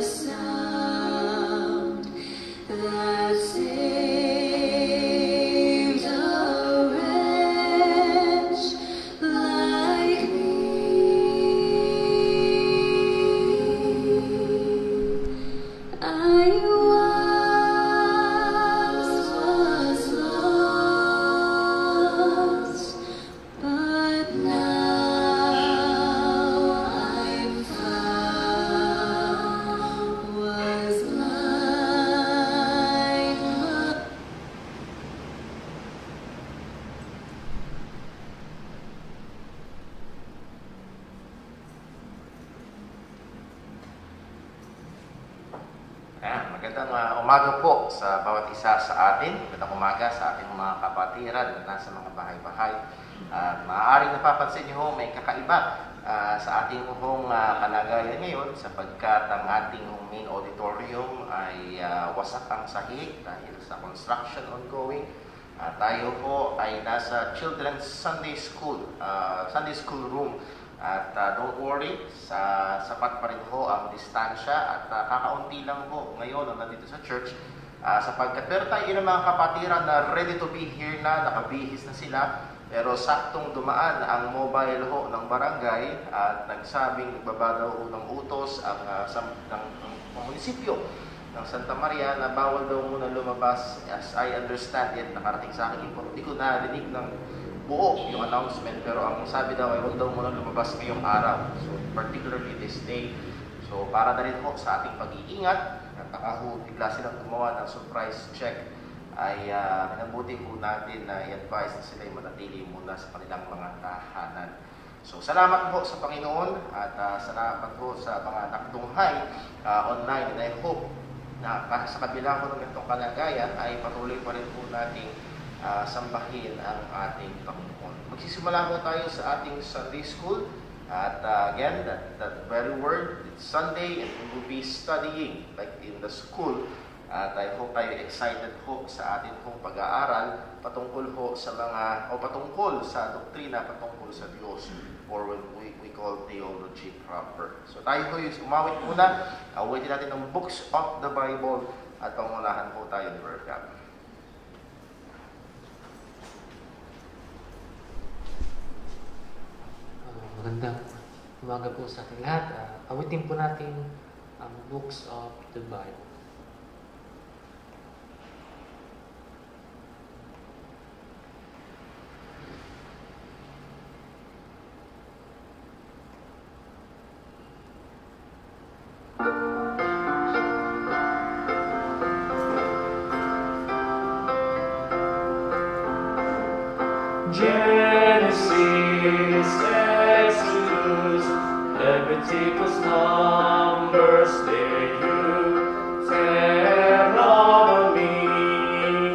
sound that saved a wretch like me. I was lost, but now I'm found. Was blind, but Magandang umaga po sa bawat isa sa atin. Magandang umaga sa ating mga kapatiran na nasa mga bahay-bahay. Maaaring napapansin niyo may kakaiba sa ating kalagayan ngayon sapagkat ang ating main auditorium ay wasak ang sahig dahil sa construction ongoing. Tayo po ay nasa Children's Sunday School room. At don't worry, sapat pa rin ho ang distansya at kakaunti lang ho ngayon ang nandito sa church sapagkat meron tayo ilang mga kapatiran na ready to be here na, nakabihis na sila, pero saktong dumaan ang mobile ho ng barangay at nagsabing nagbaba daw ho ng utos ang munisipyo ng Santa Maria na bawal daw muna lumabas. As I understand it, nakarating sa akin info, hindi ko narinig ng buo yung announcement, pero ang sabi daw ay huwag daw muna lumabas ngayong araw, so particularly this day. So para na rin po sa ating pag-iingat at bigla silang gumawa ng surprise check, ay minabuti po natin na i-advise na sila ay manatili muna sa kanilang mga tahanan. So salamat po sa Panginoon at salamat po sa mga nakatunghay online, and I hope na sa kabila ko ng itong kalagayan ay patuloy pa rin po nating sambahin ang ating Panginoon. Magsisimula po tayo sa ating Sunday School. At again, that very word, it's Sunday, and we will be studying like in the school. At I hope tayo excited po sa ating pong pag-aaral patungkol po sa patungkol sa doktrina, patungkol sa Diyos, or what we call theology proper. So tayo po yung umawit muna, awitin natin ng books of the Bible at pangunahan po tayo ni Brother Gab. Magandang umaga po sa ating lahat. Awitin po natin ang books of the Bible. Genesis, Exodus, Leviticus, Numbers, Deuteronomy,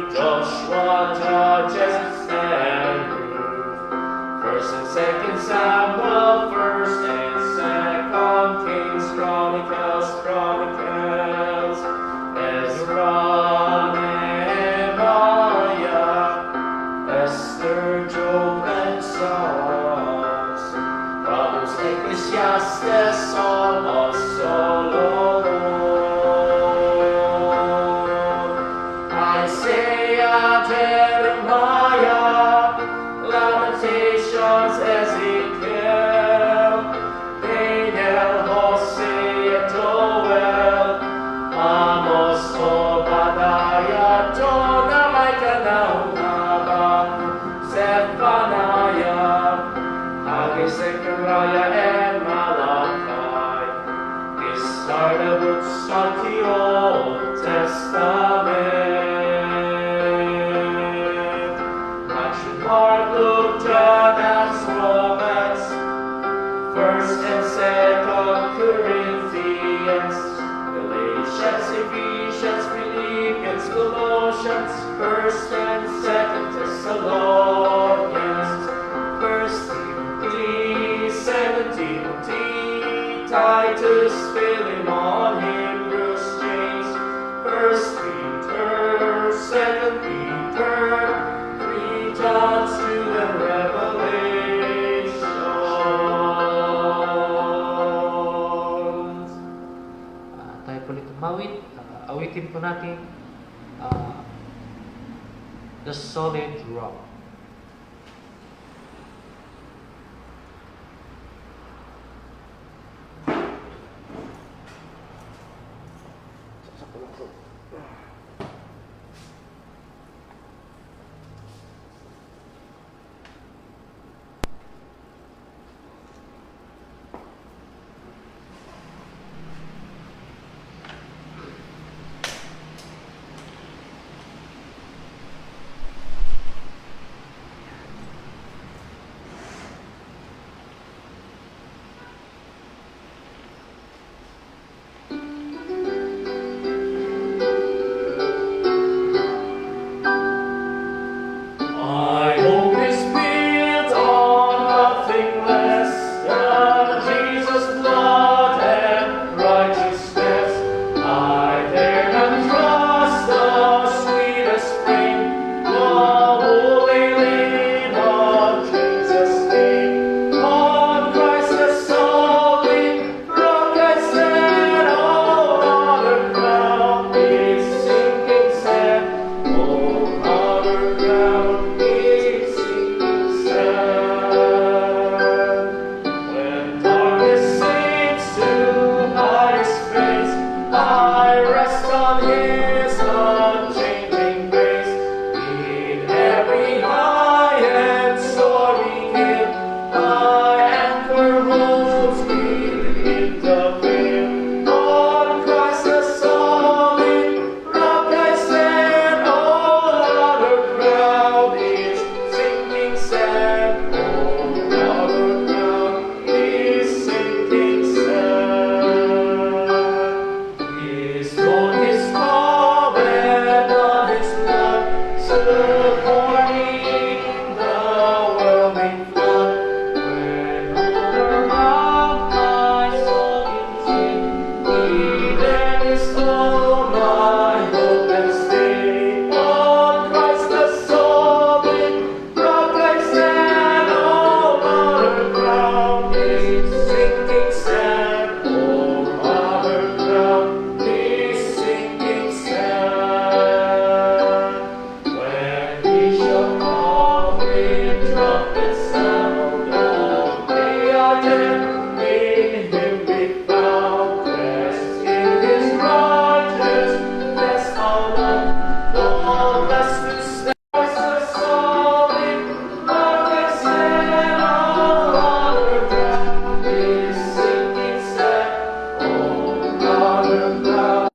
Joshua, Judges, and Ruth. First and Second Samuel, First and Second Kings, Chronicles, Ezra, Nehemiah, Esther, Job, and Psalms, Proverbs, Ecclesiastes, Song of Solomon, Isaiah, Jeremiah, Lamentations, Ezekiel, Daniel, Hosea, Joel, Amos, Obadiah, Jonah, Micah, Nahum, Zephaniah, Haggai, Zechariah, and Malachi. These are the books of the Old Testament. Matthew, Mark, Luke, John, Acts, Romans, First and Second Corinthians, Galatians, Ephesians, Philippians, Colossians, First and Second Thessalonians, First Timothy, 2 Timothy, Titus, Philemon, Hebrews, James, First Peter, 2 Peter, 3 John, 2 and Revelations. Tayo po ulit umawit. Awitin po natin The Solid Rock. My hope is built on nothing less than Jesus' blood and righteousness. I dare not trust the sweetest frame, but wholly lean on Jesus' name. On Christ the solid rock I stand, all other ground is sinking sand. All other ground is sinking sand. When darkness sinks to hide His face, I rest on His unchanging grace. In every high and stormy gale, my anchor holds me in the wind. On Christ the solid rock I stand, all other ground is sinking sand. All other ground is sinking sand. His throne is calm and on His blood, supporting the whelming flood. When all around my soul gives in, He then is all my hope and stay. On Christ the solid rock I stand, all other ground is sinking sand. All other ground is sinking sand. When He shall come with trumpet sound, oh, may our dead in Him be found. Rest in His righteousness alone, Lord, bless this Christ the solid rock I stand, all other ground is sinking sand. All other ground.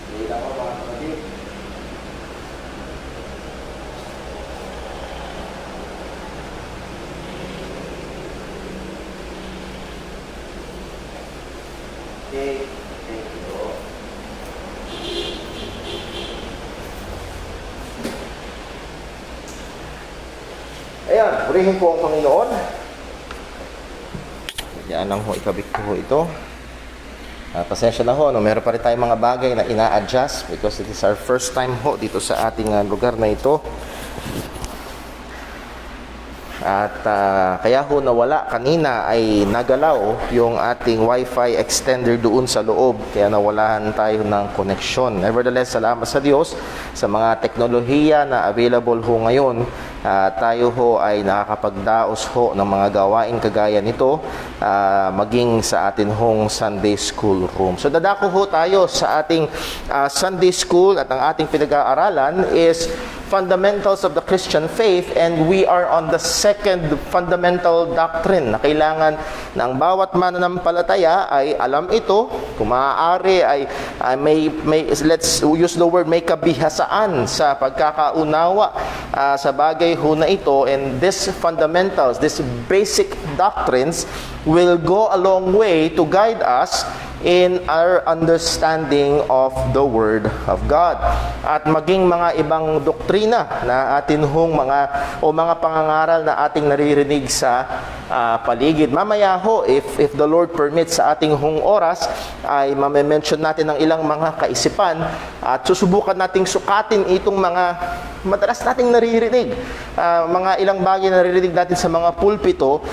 Hindi ako mga kapatid. Okay, thank you. Ayan, purihin po ang Panginoon. Yan lang ho, ikabit ko ho ito. Pasensya na ho, no? Meron pa rin tayong mga bagay na ina-adjust because it is our first time ho dito sa ating lugar na ito. At kaya ho nawala kanina ay nagalaw yung ating wifi extender doon sa loob. Kaya nawalan tayo ng connection. Nevertheless, salamat sa Diyos sa mga teknolohiya na available ho ngayon. Tayo ho ay nakakapagdaos ho ng mga gawain kagaya nito, maging sa atin hong Sunday School room. So dadako ho tayo sa ating Sunday School at ang ating pinag-aaralan is fundamentals of the Christian faith, and we are on the second fundamental doctrine na kailangan ng bawat mananampalataya ay alam ito. Kung maaari ay let's use the word, may kabihasaan sa pagkakaunawa sa bagay ho na ito, and these fundamentals, these basic doctrines will go a long way to guide us in our understanding of the Word of God. At maging mga ibang doktrina na atin hong mga pangangaral na ating naririnig sa paligid. Mamaya ho, if the Lord permits sa ating hong oras, ay mamention natin ng ilang mga kaisipan at susubukan nating sukatin itong mga madalas nating naririnig. Mga ilang bagay na naririnig natin sa mga pulpito,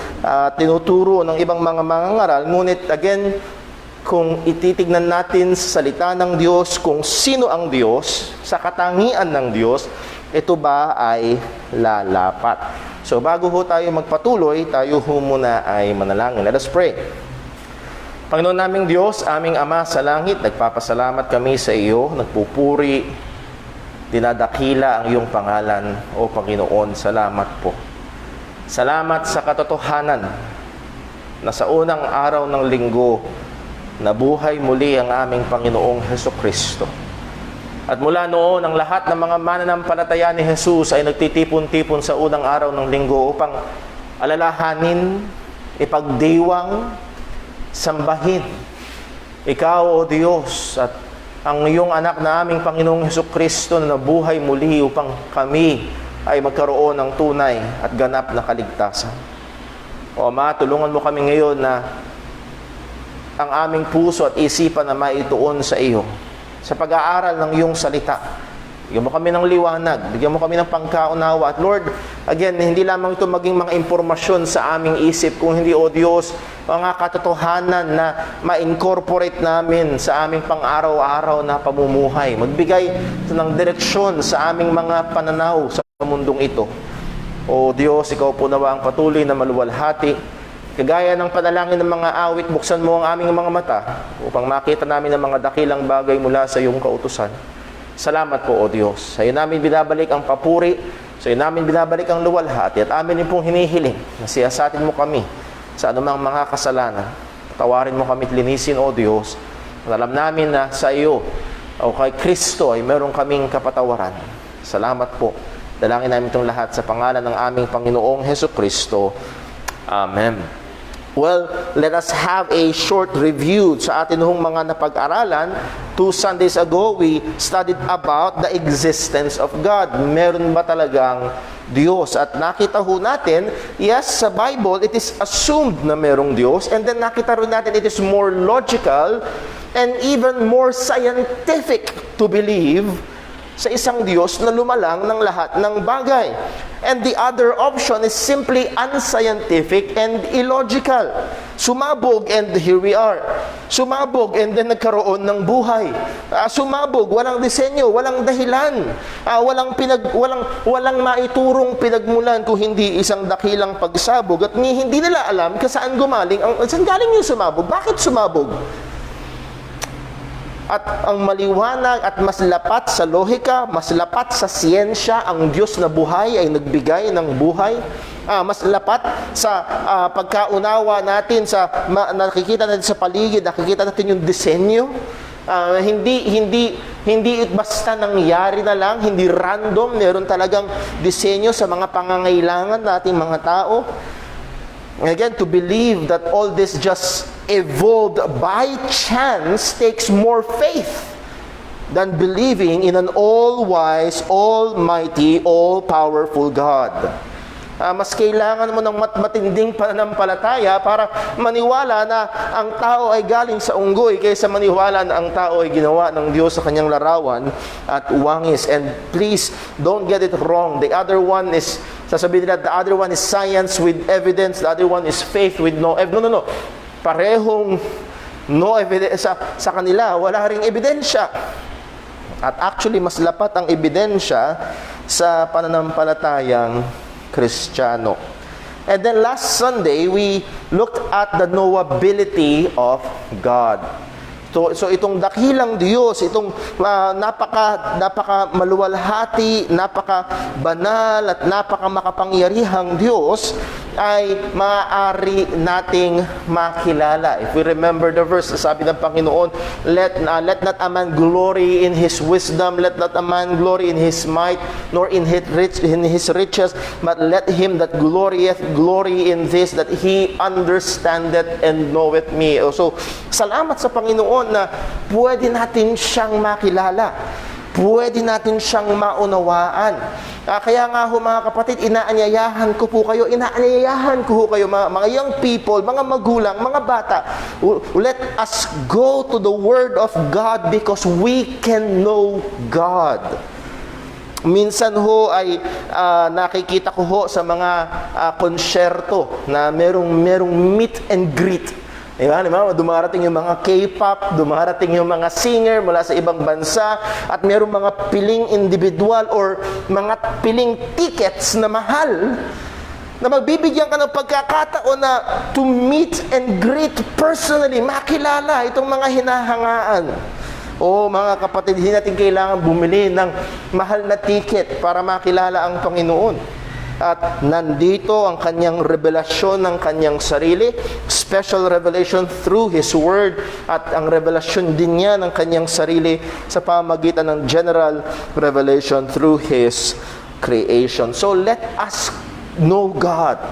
tinuturo ng ibang mga mangangaral. Ngunit again, kung ititignan natin sa salita ng Diyos, kung sino ang Diyos, sa katangian ng Diyos, ito ba ay lalapat? So bago ho tayo magpatuloy, tayo ho muna ay manalangin. Let us pray. Panginoon naming Diyos, aming Ama sa langit, nagpapasalamat kami sa iyo, nagpupuri, dinadakila ang iyong pangalan, o Panginoon. Salamat po. Salamat sa katotohanan na sa unang araw ng linggo, nabuhay muli ang aming Panginoong Hesukristo. At mula noon, ang lahat ng mga mananampalataya ni Jesus ay nagtitipon-tipon sa unang araw ng linggo upang alalahanin, ipagdiwang, sambahin Ikaw, O Diyos, at ang iyong anak na aming Panginoong Hesukristo na nabuhay muli upang kami ay magkaroon ng tunay at ganap na kaligtasan. O Ama, tulungan mo kami ngayon na ang aming puso at isipan na maituon sa iyo sa pag-aaral ng iyong salita. Bigyan mo kami ng liwanag, bigyan mo kami ng pangkaunawa. At Lord, again, hindi lamang ito maging mga impormasyon sa aming isip, kung hindi, O Diyos, mga katotohanan na ma-incorporate namin sa aming pang-araw-araw na pamumuhay. Magbigay ng direksyon sa aming mga pananaw sa mundong ito. O Diyos, Ikaw po nawa ang patuloy na maluwalhati. Kagaya ng panalangin ng mga awit, buksan mo ang aming mga mata upang makita namin ang mga dakilang bagay mula sa iyong kautusan. Salamat po, O Diyos. Sa iyo namin binabalik ang papuri, sa iyo namin binabalik ang luwalhati, at amin din pong hinihiling na siyasatin mo kami sa anumang mga kasalanan. Tawarin mo kami at linisin, O Diyos. At alam namin na sa iyo o kay Kristo ay meron kaming kapatawaran. Salamat po. Dalangin namin itong lahat sa pangalan ng aming Panginoong Hesukristo. Amen. Well, let us have a short review sa atin hong mga napag-aralan. 2 Sundays ago, we studied about the existence of God. Meron ba talagang Diyos? At nakita ho natin, yes, sa Bible, it is assumed na merong Diyos. And then nakita rin natin, it is more logical and even more scientific to believe sa isang Diyos na lumalang ng lahat ng bagay. And the other option is simply unscientific and illogical. Sumabog and here we are. Sumabog and then nagkaroon ng buhay. Sumabog, walang disenyo, walang dahilan. Walang maiturong pinagmulan kung hindi isang dakilang pagsabog. At hindi nila alam kung saan gumaling. Saan galing yung sumabog? Bakit sumabog? At ang maliwanag at mas lapat sa lohika, mas lapat sa siyensya, ang Diyos na buhay ay nagbigay ng buhay. Mas lapat sa pagkaunawa natin, sa nakikita natin sa paligid, nakikita natin yung disenyo. Hindi basta nangyari na lang, hindi random, meron talagang disenyo sa mga pangangailangan nating mga tao. Again, to believe that all this just evolved by chance takes more faith than believing in an all-wise, almighty, all-powerful God. Mas kailangan mo ng matinding pananampalataya para maniwala na ang tao ay galing sa unggoy kaysa maniwala na ang tao ay ginawa ng Diyos sa kanyang larawan at wangis. And please, don't get it wrong. The other one is, sasabihin nila, the other one is science with evidence, the other one is faith with no evidence. No. Parehong no evidence sa kanila, wala ring ebidensya. At actually, mas lapat ang ebidensya sa pananampalatayang Kristiyano. And then last Sunday, we looked at the knowability of God. So itong dakilang Diyos, itong napaka maluwalhati, napaka banal at napaka makapangyarihang Diyos ay maaari nating makilala. If we remember the verse, sabi ng Panginoon, let not a man glory in his wisdom, let not a man glory in his might, nor in his riches, but let him that glorieth glory in this, that he understandeth and knoweth me. So, salamat sa Panginoon na pwede natin siyang makilala. Pwede natin siyang maunawaan. Kaya nga ho mga kapatid, inaanyayahan ko kayo, mga young people, mga magulang, mga bata, let us go to the Word of God because we can know God. Minsan ho ay nakikita ko ho sa mga konsyerto na merong meet and greet. Diba? Dumarating yung mga K-pop, dumarating yung mga singer mula sa ibang bansa, at mayroong mga piling individual or mga piling tickets na mahal na magbibigyan ka ng pagkakataon na to meet and greet personally, makilala itong mga hinahangaan. O mga kapatid, hindi natin kailangan bumili ng mahal na ticket para makilala ang Panginoon. At nandito ang kanyang revelasyon ng kanyang sarili, special revelation through His Word, at ang revelasyon din niya ng kanyang sarili sa pamamagitan ng general revelation through His creation. So let us know God.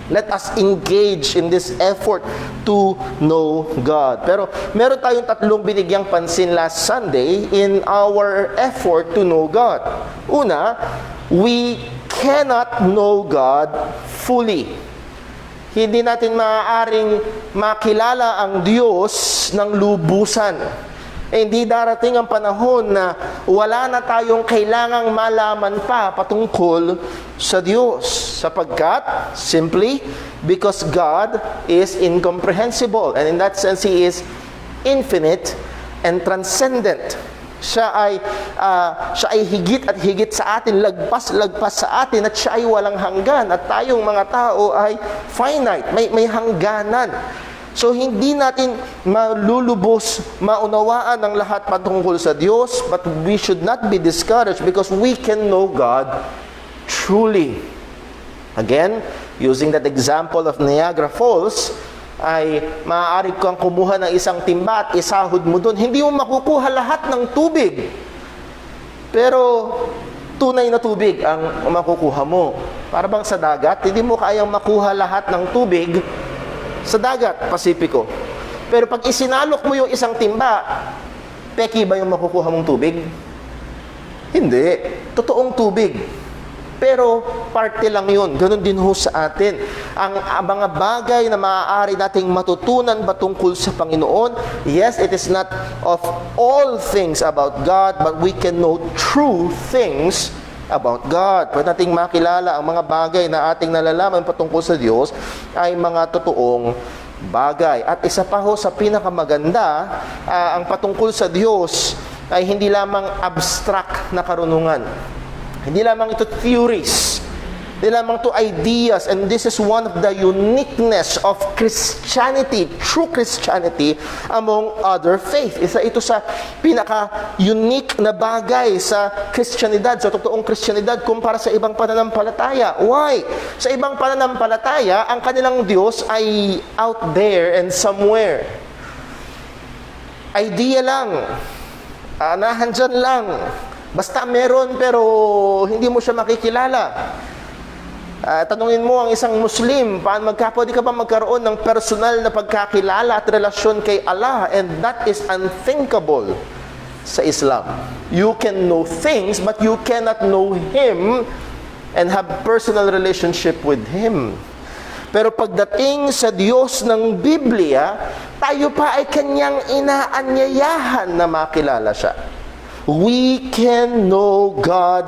Let us engage in this effort to know God. Pero meron tayong tatlong binigyang pansin last Sunday in our effort to know God. Una, we cannot know God fully. Hindi natin maaaring makilala ang Diyos ng lubusan. Hindi darating ang panahon na wala na tayong kailangang malaman pa patungkol sa Diyos. Sapagkat, simply, because God is incomprehensible. And in that sense, He is infinite and transcendent. Siya ay higit at higit sa atin, lagpas sa atin, at siya ay walang hanggan, at tayong mga tao ay finite, may hangganan. So hindi natin malulubos, maunawaan ang lahat patungkol sa Diyos, but we should not be discouraged because we can know God truly. Again, using that example of Niagara Falls, ay maaari kang kumuha ng isang timba at isahod mo doon. Hindi mo makukuha lahat ng tubig. Pero tunay na tubig ang makukuha mo. Para bang sa dagat, hindi mo kayang makuha lahat ng tubig sa dagat, Pasipiko. Pero pag isinalok mo yung isang timba, peki ba yung makukuha mong tubig? Hindi. Totoong tubig. Pero parte lang yun. Ganon din ho sa atin. Ang mga bagay na maaari nating matutunan patungkol sa Panginoon, yes, it is not of all things about God, but we can know true things about God. Pwede nating makilala ang mga bagay na ating nalalaman patungkol sa Diyos ay mga totoong bagay. At isa pa ho sa pinakamaganda, ang patungkol sa Diyos ay hindi lamang abstract na karunungan. Hindi lamang ito theories. Hindi lamang ito ideas. And this is one of the uniqueness of Christianity, true Christianity, among other faith. Isa ito sa pinaka-unique na bagay sa Christianidad, sa totoong Christianidad, kumpara sa ibang pananampalataya. Why? Sa ibang pananampalataya, ang kanilang Diyos ay out there and somewhere. Idea lang. Nahandyan lang. Basta meron pero hindi mo siya makikilala. Tanungin mo ang isang Muslim, pwede ka ba magkaroon ng personal na pagkakilala at relasyon kay Allah? And that is unthinkable sa Islam. You can know things but you cannot know Him and have personal relationship with Him. Pero pagdating sa Diyos ng Biblia, tayo pa ay Kanyang inaanyayahan na makilala siya. We can know God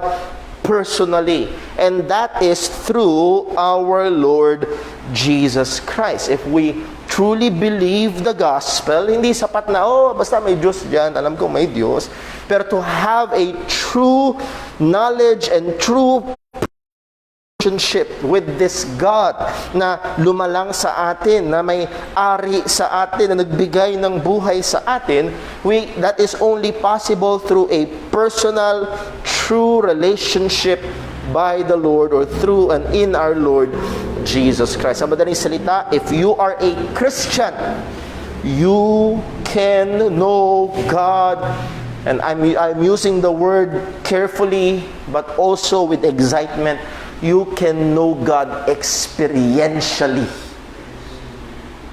personally, and that is through our Lord Jesus Christ. If we truly believe the gospel, hindi sapat na, basta may Diyos dyan, alam ko may Diyos, pero to have a true knowledge and true relationship with this God na lumalang sa atin, na may ari sa atin, na nagbigay ng buhay sa atin. That is only possible through a personal, true relationship by the Lord, or through and in our Lord Jesus Christ. Sa madaling salita, if you are a Christian, you can know God. And I'm using the word carefully, but also with excitement. You can know God experientially.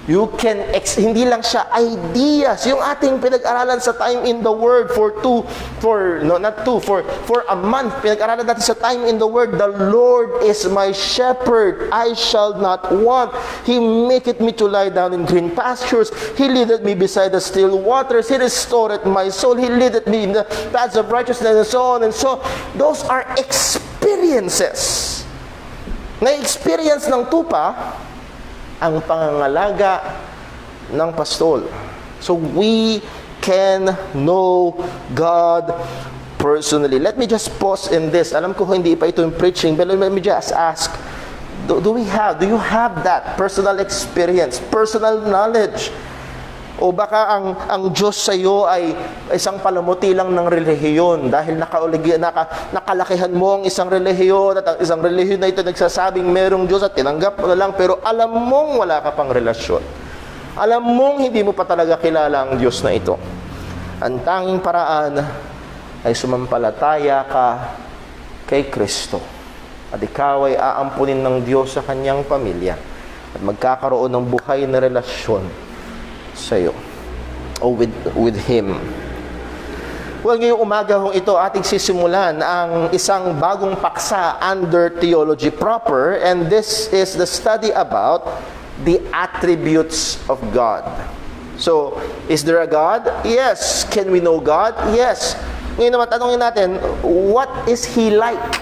You can, hindi lang siya ideas. Yung ating pinag-aralan sa Time in the Word for a month, pinag-aralan natin sa Time in the Word, the Lord is my shepherd, I shall not want. He maketh me to lie down in green pastures. He leadeth me beside the still waters. He restoreth my soul. He leadeth me in the paths of righteousness, and so on and so. Those are experiences. Na-experience ng tupa ang pangangalaga ng pastol. So we can know God personally. Let me just pause in this. Alam ko hindi pa ito yung preaching, but let me just ask, do you have that personal experience, personal knowledge? O baka ang Diyos sa iyo ay isang palamuti lang ng relihiyon dahil nakalakihan mo ang isang relihiyon, at ang isang relihiyon na ito nagsasabing merong Diyos at tinanggap mo na lang, pero alam mong wala ka pang relasyon. Alam mong hindi mo pa talaga kilala ang Diyos na ito. Ang tanging paraan ay sumampalataya ka kay Kristo, at ikaw ay aampunin ng Diyos sa kanyang pamilya at magkakaroon ng buhay na relasyon sa iyo o with Him. Well, ngayong umaga ito ating sisimulan ang isang bagong paksa under theology proper, and this is the study about the attributes of God. So, is there a God? Yes. Can we know God? Yes. Ngayon naman tanungin natin, what is He like?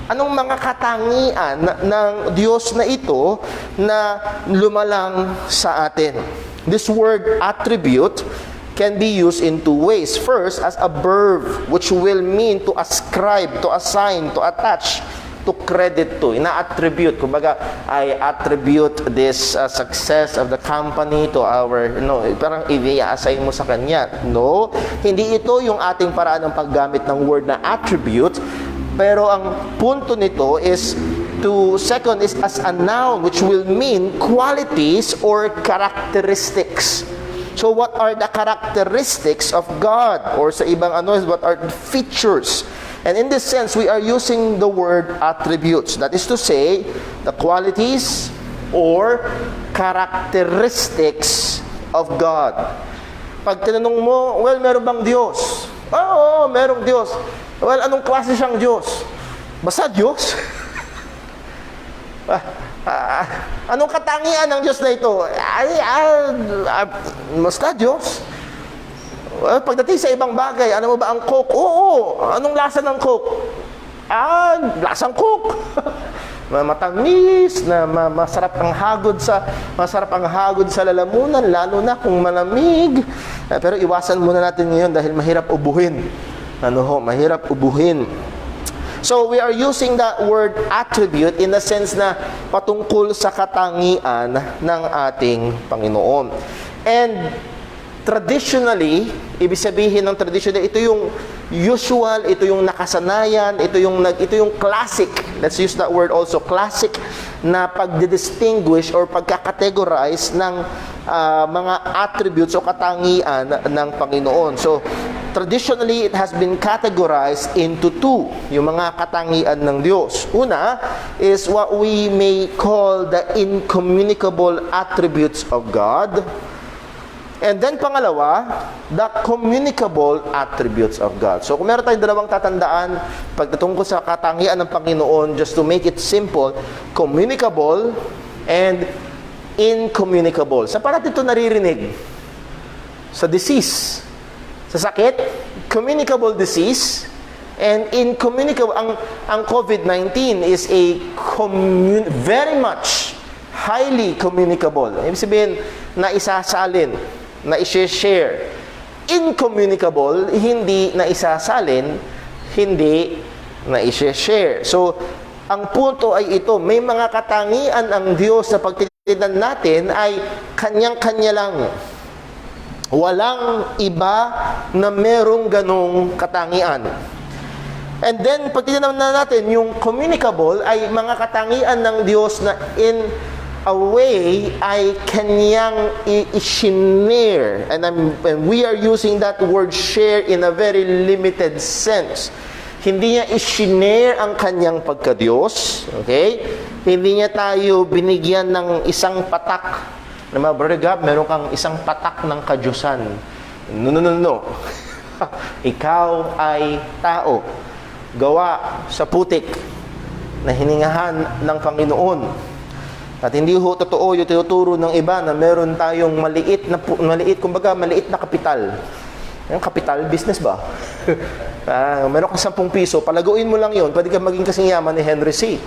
Anong mga katangian ng Diyos na ito na lumalang sa atin? This word attribute can be used in two ways. First, as a verb, which will mean to ascribe, to assign, to attach, to credit to. Ina-attribute. Kumbaga, I attribute this success of the company to our, parang i-assign mo sa kanya. No, hindi ito yung ating paraan ng paggamit ng word na attribute. Pero ang punto nito is second is as a noun, which will mean qualities or characteristics. So what are the characteristics of God? Or sa ibang what are the features? And in this sense, we are using the word attributes. That is to say, the qualities or characteristics of God. Pag tinanong mo, well, meron bang Diyos? Oo, merong Diyos. Well, anong klase siyang Diyos? Basta Diyos? Anong katangian ng Diyos na ito? Basta Diyos. Well, pagdating sa ibang bagay, ano mo ba ang Coke? Oo. Anong lasa ng Coke? Lasang Coke. Matamis, na masarap ang hagod sa lalamunan, lalo na kung malamig. Pero iwasan muna natin ngayon dahil mahirap ubuhin. Mahirap ubuhin. So we are using that word attribute in the sense na patungkol sa katangian ng ating Panginoon. And traditionally, ibig sabihin ng traditional, ito yung usual, ito yung nakasanayan, ito yung classic. Let's use that word also, classic na pagdidistinguish or pagkakategorize ng mga attributes o katangian ng Panginoon. So, traditionally, it has been categorized into two, yung mga katangian ng Diyos. Una is what we may call the incommunicable attributes of God. And then pangalawa, the communicable attributes of God. So kung meron tayong dalawang tatandaan pagtungkol sa katangian ng Panginoon, just to make it simple, communicable and incommunicable. Sa paano ito naririnig? Sa disease. Sa sakit, communicable disease, and incommunicable. Ang COVID-19 is a very much highly communicable. Ibig sabihin, na isasalin, na i-share. Incommunicable, hindi na isasalin, hindi na i-share. So, ang punto ay ito, may mga katangian ang Diyos na pagtitignan natin ay kanyang-kanya lang. Walang iba na merong ganong katangian. And then, pag tinignan natin, yung communicable ay mga katangian ng Diyos na in a way ay kanyang i-share. And we are using that word share in a very limited sense. Hindi niya i-share ang kanyang pagka-Diyos. Okay? Hindi niya tayo binigyan ng isang patak. Naman, Brother Gab, meron kang isang patak ng kadyusan. No. Ikaw ay tao. Gawa sa putik na hiningahan ng Panginoon. At hindi ho totoo yung tinuturo ng iba na meron tayong maliit na kapital. Yung kapital, business ba? Meron kang 10 piso, palaguin mo lang yon, pwede ka maging kasing yaman ni Henry C.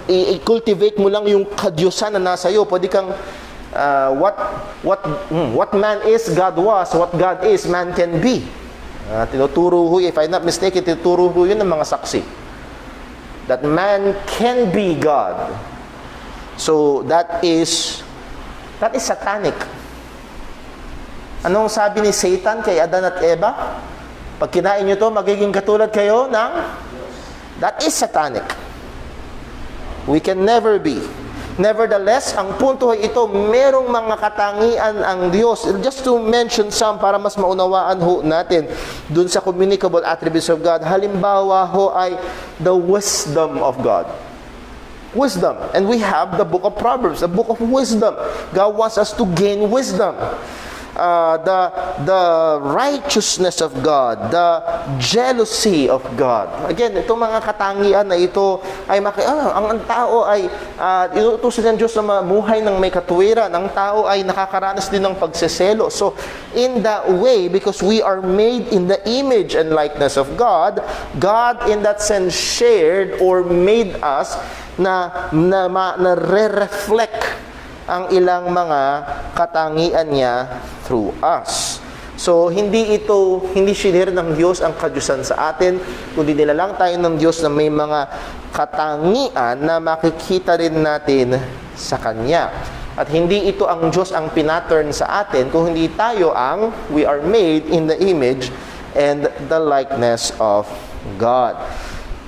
I-cultivate mo lang yung kadyusan na nasa iyo, pwede kang what man is, God was, what God is, man can be. Tinuturo ho, if I'm not mistaken, tinuturo ho yun ng mga saksi. That man can be God. So, that is satanic. Anong sabi ni Satan kay Adan at Eva? Pag kinain nyo to, magiging katulad kayo ng... That is satanic. We can never be. Nevertheless, ang punto ay ito, merong mga katangian ang Diyos. Just to mention some para mas maunawaan ho natin dun sa communicable attributes of God. Halimbawa ho ay the wisdom of God. Wisdom. And we have the book of Proverbs, the book of wisdom. God wants us to gain wisdom. The righteousness of God, the jealousy of God. Again, itong mga katangian na ito ay ang tao ay inuutusan ng Diyos na mamuhay ng may katuwiran. Ang tao ay nakakaranas din ng pagseselo. So, in that way, because we are made in the image and likeness of God, God in that sense shared or made us na re-reflect ang ilang mga katangian niya through us. So, hindi sinir ng Diyos ang kadyusan sa atin, kundi nilalang tayo ng Diyos na may mga katangian na makikita rin natin sa Kanya. At hindi ito ang Diyos ang pinattern sa atin, kung hindi tayo we are made in the image and the likeness of God.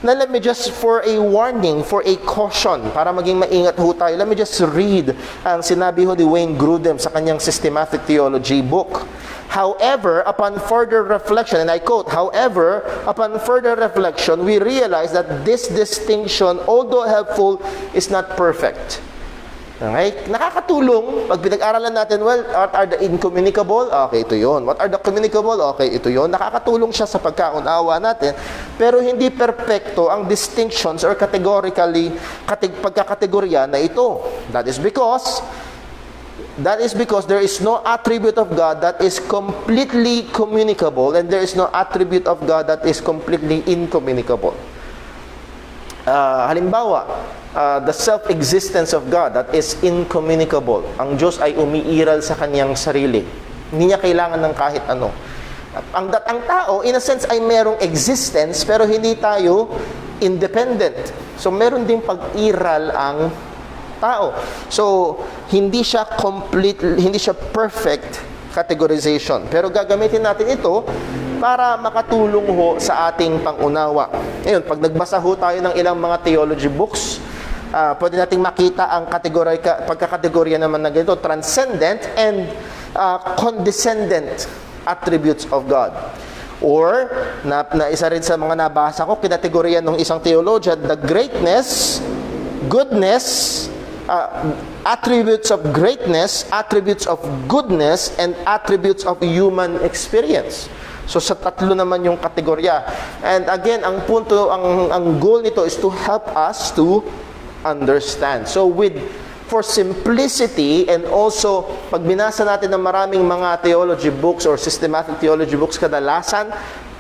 Now, let me just, for a warning, for a caution, para maging maingat ho tayo, let me just read ang sinabi ho ni Wayne Grudem sa kanyang Systematic Theology book. However, upon further reflection, and I quote, however, upon further reflection, we realize that this distinction, although helpful, is not perfect. Okay? Nakakatulong pag pinag-aralan natin, well, what are the incommunicable? Okay, ito yun. What are the communicable? Okay, ito yun. Nakakatulong siya sa pagkaunawa natin. Pero hindi perfecto ang distinctions or pagkakategorya na ito. That is because there is no attribute of God that is completely communicable and there is no attribute of God that is completely incommunicable. Halimbawa, the self-existence of God that is incommunicable. Ang Diyos ay umiiral sa kanyang sarili. Hindi niya kailangan ng kahit ano. Ang tao, in a sense, ay merong existence, pero hindi tayo independent. So, meron din pag-iral ang tao. So, hindi siya perfect categorization. Pero gagamitin natin ito para makatulong ho sa ating pangunawa. Ngayon, pag nagbasa ho tayo ng ilang mga theology books, pwede nating makita ang pagkakategorya naman na ganito, transcendent and condescendent attributes of God. Or, na isa rin sa mga nabasa ko, kinategorya ng isang theologian, the greatness, goodness, attributes of greatness, attributes of goodness, and attributes of human experience. So, sa tatlo naman yung kategorya. And again, ang punto, ang goal nito is to help us to understand. So, for simplicity and also, pag binasa natin ng maraming mga theology books or systematic theology books, kadalasan,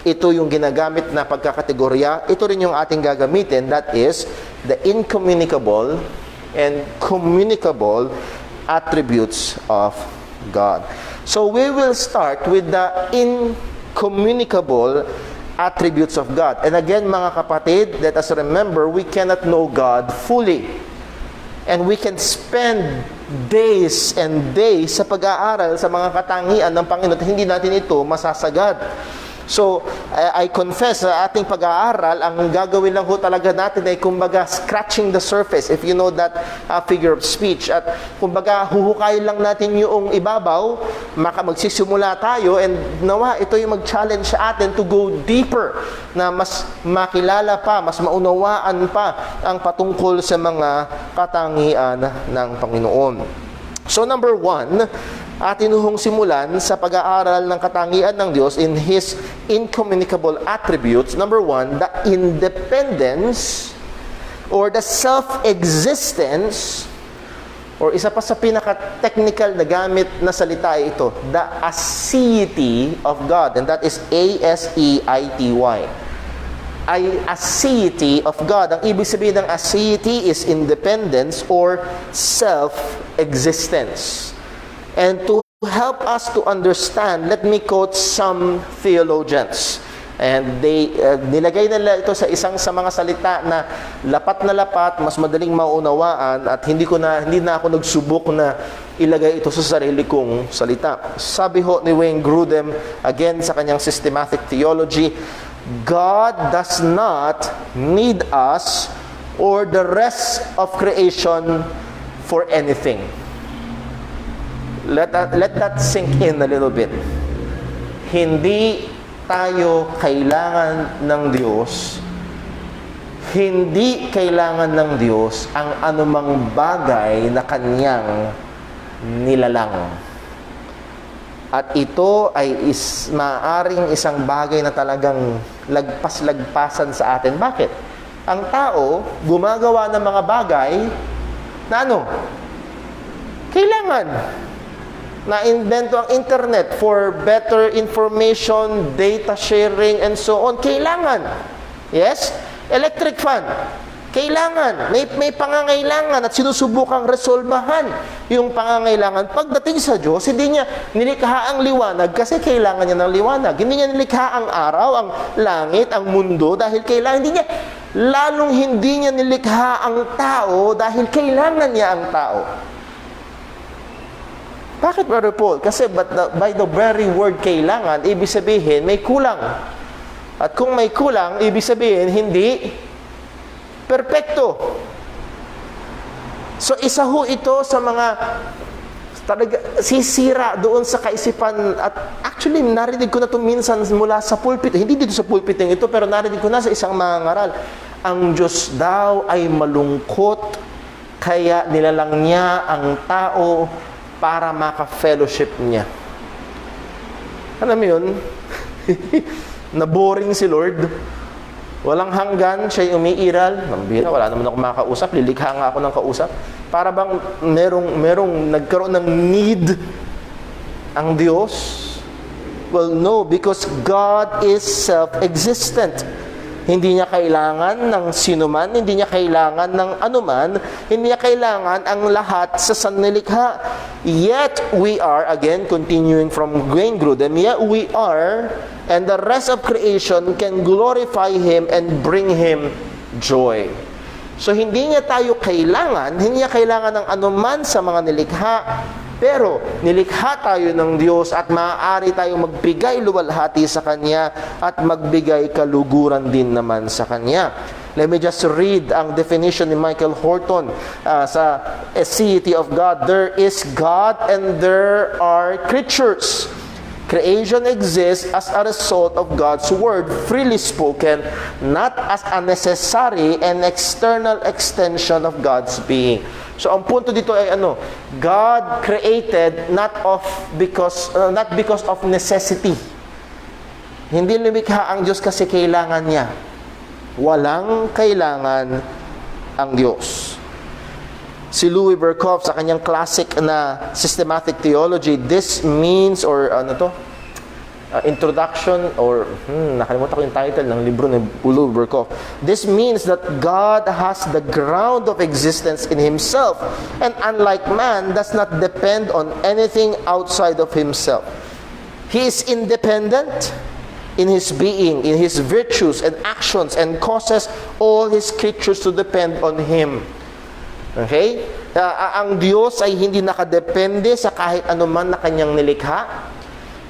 ito yung ginagamit na pagkakategorya. Ito rin yung ating gagamitin. That is, the incommunicable and communicable attributes of God. So, we will start with the incommunicable attributes of God. And again, mga kapatid, let us remember, we cannot know God fully. And we can spend days and days sa pag-aaral sa mga katangian ng Panginoon at hindi natin ito masasagad. So, I confess, sa ating pag-aaral, ang gagawin lang ho talaga natin ay kumbaga scratching the surface, if you know that figure of speech. At kumbaga, huhukayin lang natin yung ibabaw, magsisimula tayo, and nawa, ito yung mag-challenge sa atin to go deeper, na mas makilala pa, mas maunawaan pa ang patungkol sa mga katangian ng Panginoon. So, number 1, atin hong simulan sa pag-aaral ng katangian ng Diyos in His incommunicable attributes. Number 1, the independence or the self-existence, or isa pa sa pinaka-technical na gamit na salita ay ito, the aseity of God, and that is A-S-E-I-T-Y. Aseity of God. Ang ibig sabihin ng aseity is independence or self-existence. And to help us to understand, let me quote some theologians. And they nilagay nila ito sa isang sa mga salita na lapat, mas madaling maunawaan, at hindi na ako nagsubok na ilagay ito sa sarili kong salita. Sabi ho ni Wayne Grudem, again sa kanyang systematic theology, God does not need us or the rest of creation for anything. Let that sink in a little bit. Hindi tayo kailangan ng Diyos. Hindi kailangan ng Diyos ang anumang bagay na Kanyang nilalang. At ito ay maaring isang bagay na talagang lagpas-lagpasan sa atin. Bakit? Ang tao gumagawa ng mga bagay na kailangan. Na-invento ang internet for better information, data sharing, and so on. Kailangan. Yes? Electric fan. Kailangan. May pangangailangan at sinusubukang resolbahan yung pangangailangan. Pagdating sa Diyos, hindi niya nilikha ang liwanag kasi kailangan niya ng liwanag. Hindi niya nilikha ang araw, ang langit, ang mundo dahil kailangan. Hindi niya nilikha ang tao dahil kailangan niya ang tao. Bakit, Brother Paul? Kasi by the very word kailangan, ibig sabihin may kulang. At kung may kulang, ibig sabihin hindi perpekto. So isa ho ito sa mga sisira doon sa kaisipan. At actually, narinig ko na ito minsan mula sa pulpit. Hindi dito sa pulpit ito, pero narinig ko na sa isang mga ngaral. Ang Diyos daw ay malungkot, kaya nilalang niya ang tao para maka-fellowship niya. Alam mo yun? Naboring si Lord. Walang hanggan, siya'y umiiral. Nambira, wala naman ako makausap. Lilikha nga ako ng kausap. Para bang merong nagkaroon ng need ang Diyos? Well, no, because God is self-existent. Hindi niya kailangan ng sinuman, hindi niya kailangan ng anuman, hindi niya kailangan ang lahat sa sanlilikha. Yet we are, again, continuing from Wayne Grudem, yet we are, and the rest of creation can glorify Him and bring Him joy. So hindi niya tayo kailangan, hindi niya kailangan ng anuman sa mga nilikha, pero nilikha tayo ng Diyos at maaari tayong magbigay luwalhati sa Kanya at magbigay kaluguran din naman sa Kanya. Let me just read ang definition ni Michael Horton sa aseity of God. There is God and there are creatures. Creation exists as a result of God's word, freely spoken, not as a necessary and external extension of God's being. So ang punto dito ay God created not because of necessity. Hindi lumikha ang Diyos kasi kailangan niya. Walang kailangan ang Diyos. Si Louis Berkhoff sa kanyang classic na systematic theology, this means, or introduction, or nakalimutan ko yung title ng libro ni Louis Berkhoff. This means that God has the ground of existence in Himself, and unlike man, does not depend on anything outside of Himself. He is independent, in His being, in His virtues and actions, and causes all His creatures to depend on Him. Okay? Ang Diyos ay hindi nakadepende sa kahit anuman na Kanyang nilikha.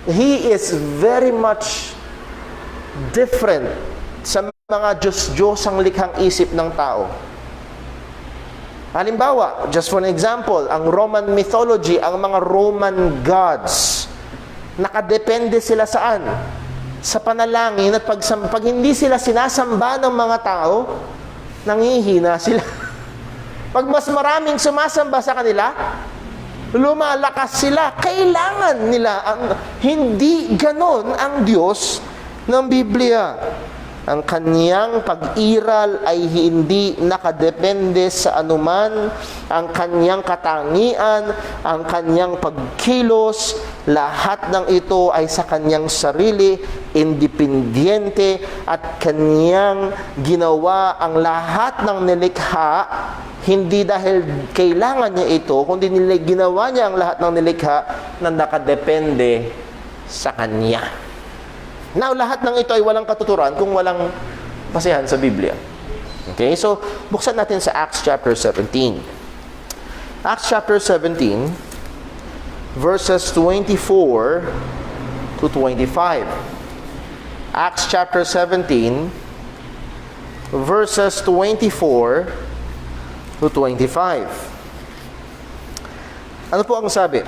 He is very much different sa mga Diyos-Diyosang likhang isip ng tao. Halimbawa, just for an example, ang Roman mythology, ang mga Roman gods, nakadepende sila saan? Sa panalangin, at pag hindi sila sinasamba ng mga tao, nangihina sila. Pag mas maraming sumasamba sa kanila, lumalakas sila. Kailangan nila. Hindi ganon ang Diyos ng Biblia. Ang Kanyang pag-iral ay hindi nakadepende sa anuman. Ang Kanyang katangian, ang Kanyang pagkilos, lahat ng ito ay sa Kanyang sarili, independyente, at Kanyang ginawa ang lahat ng nilikha, hindi dahil kailangan niya ito, kundi ginawa niya ang lahat ng nilikha na nakadepende sa Kanya. Now, lahat ng ito ay walang katuturan kung walang basehan sa Biblia. Okay? So, buksan natin sa Acts chapter 17. Acts chapter 17, verses 24 to 25. Acts chapter 17, verses 24 to 25. Ano po ang sabi?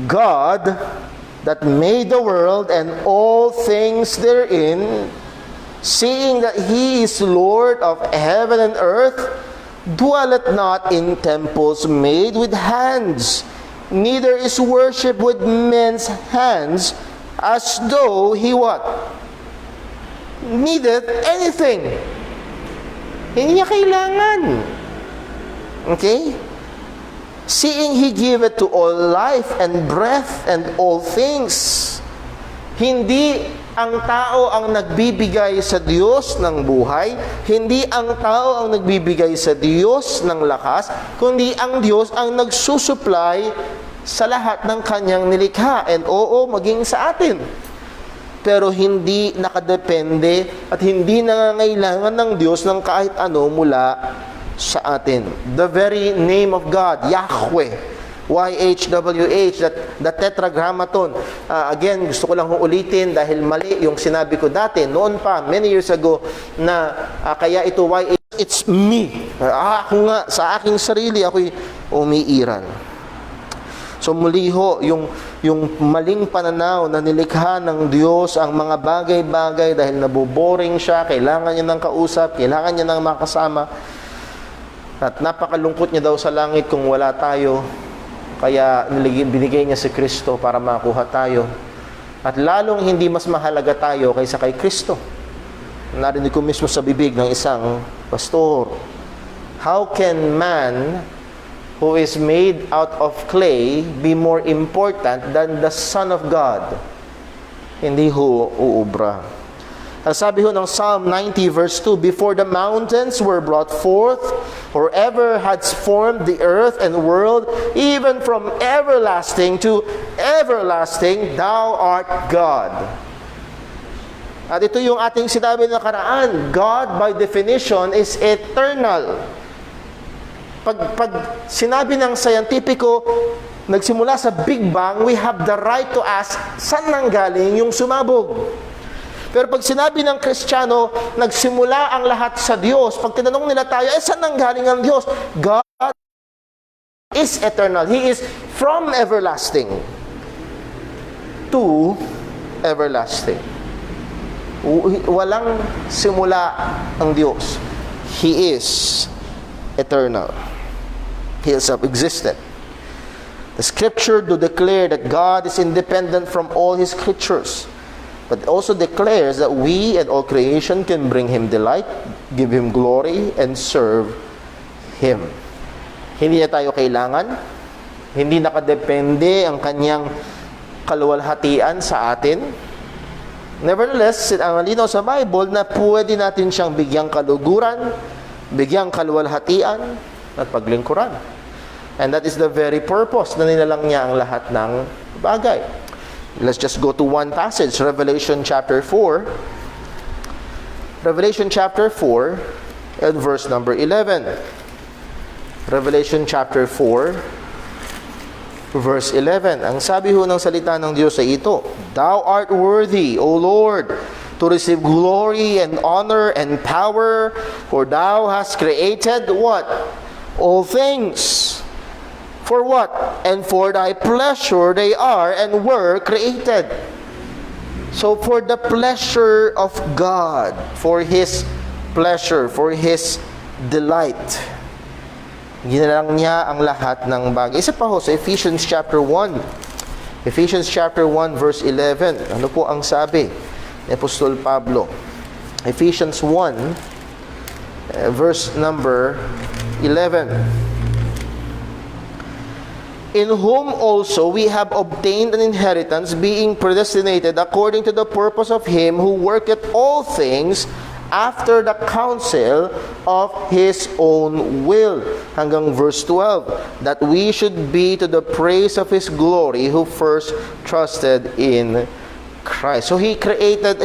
God that made the world and all things therein, seeing that He is Lord of heaven and earth, dwelleth not in temples made with hands, neither is worship with men's hands, as though He what? Needeth anything. Hindi niya kailangan. Okay? Seeing He giveth to all life and breath and all things. Hindi ang tao ang nagbibigay sa Diyos ng buhay, hindi ang tao ang nagbibigay sa Diyos ng lakas, kundi ang Diyos ang nagsusupply sa lahat ng Kanyang nilikha. And oo, maging sa atin. Pero hindi nakadepende at hindi nangangailangan ng Diyos ng kahit ano mula sa atin. The very name of God, Yahweh, YHWH, the Tetragrammaton. Again, gusto ko lang ulitin dahil mali yung sinabi ko dati, noon pa, many years ago, na kaya ito YH, it's me. Ako nga, sa aking sarili, ako'y umiiral. So muli ho, yung maling pananaw na nilikha ng Diyos ang mga bagay-bagay dahil naboboring siya, kailangan niya ng kausap, kailangan niya ng makasama, at napakalungkot niya daw sa langit kung wala tayo. Kaya binigay niya si Kristo para makuha tayo. At lalong hindi mas mahalaga tayo kaysa kay Kristo. Narinig ko mismo sa bibig ng isang pastor. How can man who is made out of clay be more important than the Son of God? Hindi ho uubra. Ang sabi ho ng Psalm 90 verse 2, before the mountains were brought forth, or ever hadst formed the earth and world, even from everlasting to everlasting, Thou art God. At ito yung ating sinabi na nakaraan, God by definition is eternal. Pag sinabi ng scientifico, nagsimula sa Big Bang, we have the right to ask, saan nanggaling yung sumabog? Pero pag sinabi ng Kristiyano, nagsimula ang lahat sa Diyos. Pag tinanong nila tayo, saan nanggaling ang Diyos? God is eternal. He is from everlasting to everlasting. Walang simula ang Diyos. He is eternal. He is self-existent. The Scripture do declare that God is independent from all His creatures, but also declares that we and all creation can bring Him delight, give Him glory, and serve Him. Hindi niya tayo kailangan. Hindi nakadepende ang Kanyang kaluwalhatian sa atin. Nevertheless, ang linaw sa Bible na pwede natin siyang bigyang kaluguran, bigyang kaluwalhatian, at paglingkuran. And that is the very purpose na nilalang niya ang lahat ng bagay. Let's just go to one passage, Revelation chapter 4. Revelation chapter 4 and verse number 11. Revelation chapter 4 verse 11. Ang sabi ho ng salita ng Diyos ay ito, Thou art worthy, O Lord, to receive glory and honor and power, for Thou hast created what? All things. For what? And for Thy pleasure they are and were created. So for the pleasure of God, for His pleasure, for His delight, ginalang niya ang lahat ng bagay. Isa pa ho sa Ephesians chapter 1. Ephesians chapter 1 verse 11. Ano po ang sabi ni Apostol Pablo? Ephesians 1 verse number 11. In whom also we have obtained an inheritance, being predestinated according to the purpose of Him who worketh all things after the counsel of His own will. Hanggang verse 12, that we should be to the praise of His glory who first trusted in Christ. So He created,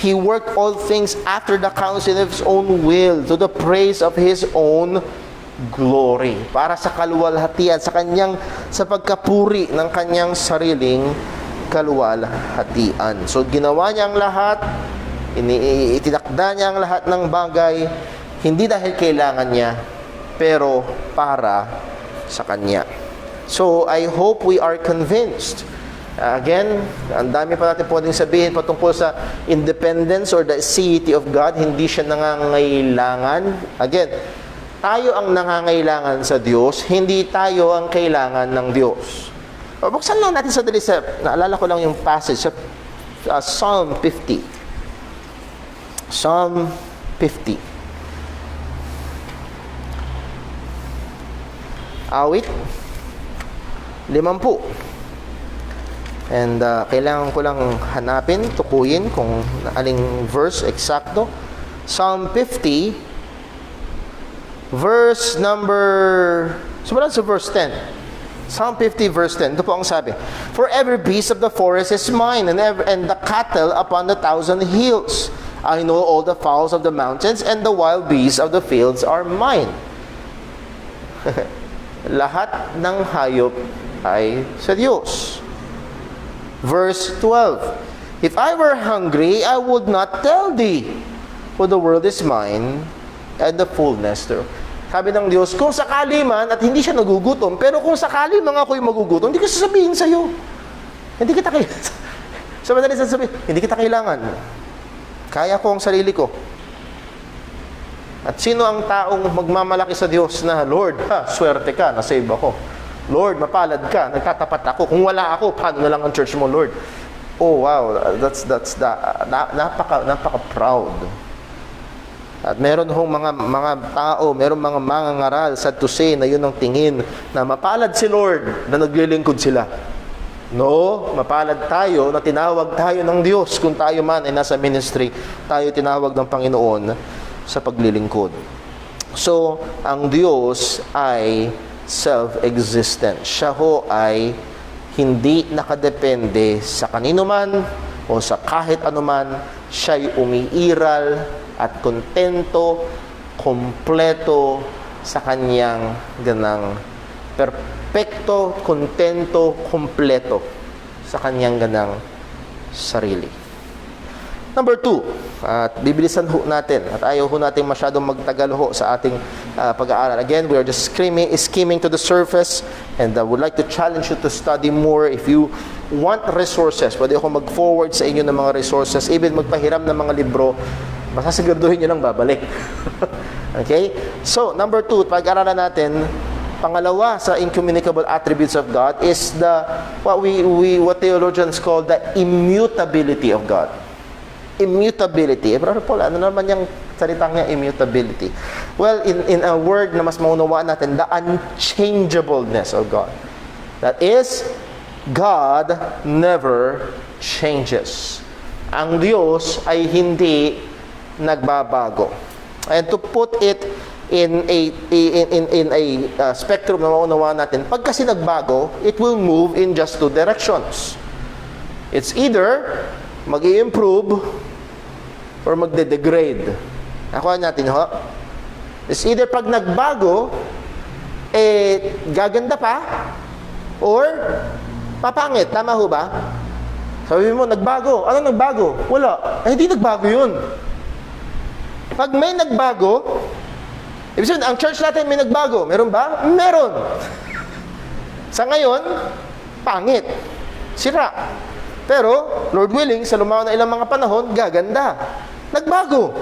He worked all things after the counsel of His own will, to the praise of His own glory, para sa kaluwalhatian, sa pagkapuri ng kanyang sariling kaluwalhatian. So ginawa niya ang lahat, itinakda niya ang lahat ng bagay, hindi dahil kailangan niya, pero para sa kanya. So I hope we are convinced. Again, ang dami pa natin pwedeng sabihin patungkol sa independence or the deity of God. Hindi siya nangangailangan. Again, tayo ang nangangailangan sa Diyos, hindi tayo ang kailangan ng Diyos. Buksan lang natin sa dali sa, naalala ko lang yung passage sa Psalm 50. Psalm 50. Awit 50. And kailangan ko lang hanapin, tukuyin kung aling verse eksakto. Psalm 50 verse number, sumunod sa verse 10. Psalm 50 verse 10. Ito po ang sabi, For every beast of the forest is mine, and the cattle upon the 1,000 hills. I know all the fowls of the mountains, and the wild beasts of the fields are mine. Lahat ng hayop ay sa Diyos. Verse 12. If I were hungry, I would not tell thee, for the world is mine, and the fullness thereof. Sabi ng Diyos, kung sakali man, at hindi siya nagugutom, pero kung sakali man ako'y magugutom, hindi ko sasabihin sa'yo. Hindi kita kailangan. Sa madaling sasabihin, hindi kita kailangan. Kaya ko ang sarili ko. At sino ang taong magmamalaki sa Diyos na, Lord, swerte ka, nasave ako. Lord, mapalad ka, nagtatapat ako. Kung wala ako, paano na lang ang church mo, Lord? Oh, wow, that's napaka-proud. At meron hong mga tao, meron mga mangangaral, sad to say, na yun ang tingin, na mapalad si Lord na naglilingkod sila. No, mapalad tayo na tinawag tayo ng Diyos. Kung tayo man ay nasa ministry, tayo tinawag ng Panginoon sa paglilingkod. So, ang Diyos ay self-existent. Siya ho ay hindi nakadepende sa kanino man o sa kahit anuman. Siya'y umiiral at kontento, kompleto sa kanyang ganang perpekto, kontento, kompleto sa kanyang ganang sarili. Number 2, at bibilisan ho natin at ayaw ho natin masyadong magtagal ho sa ating pag-aaral. Again, we are just skimming to the surface, and would like to challenge you to study more. If you want resources, pwede ako mag-forward sa inyo ng mga resources, even magpahiram ng mga libro, masasiguraduhin nyo lang babalik. Okay? So, number 2, pag-aralan natin, pangalawa sa incommunicable attributes of God is what theologians call the immutability of God. Immutability. Brother Paul, ano naman yung salitang niya, immutability? Well, in a word na mas maunawaan natin, the unchangeableness of God. That is, God never changes. Ang Diyos ay hindi nagbabago. And to put it in a spectrum na maunawaan natin, pag kasi nagbago, it will move in just 2 directions. It's either mag-i-improve or magde-degrade. Nakuha natin, ho? It's either pag nagbago, gaganda pa, or papangit. Tama ho ba? Sabi mo, nagbago. Ano nagbago? Wala. Hindi nagbago yun. Pag may nagbago, ibig sabihin, ang church natin may nagbago. Meron ba? Meron. Sa ngayon, pangit. Sira. Pero, Lord willing, sa lumaw na ilang mga panahon, gaganda. Nagbago.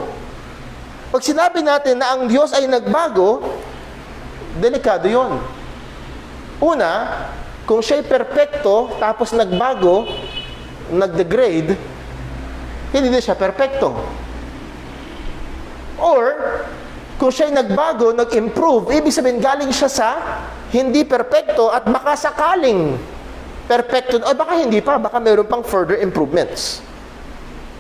Pag sinabi natin na ang Diyos ay nagbago, delikado yon. Una, kung siya'y perpekto, tapos nagbago, nag-degrade, hindi din siya perpekto. Or, kung siya'y nagbago, nag-improve, ibig sabihin galing siya sa hindi perpekto at baka sakaling perpekto, o baka hindi pa, baka meron pang further improvements.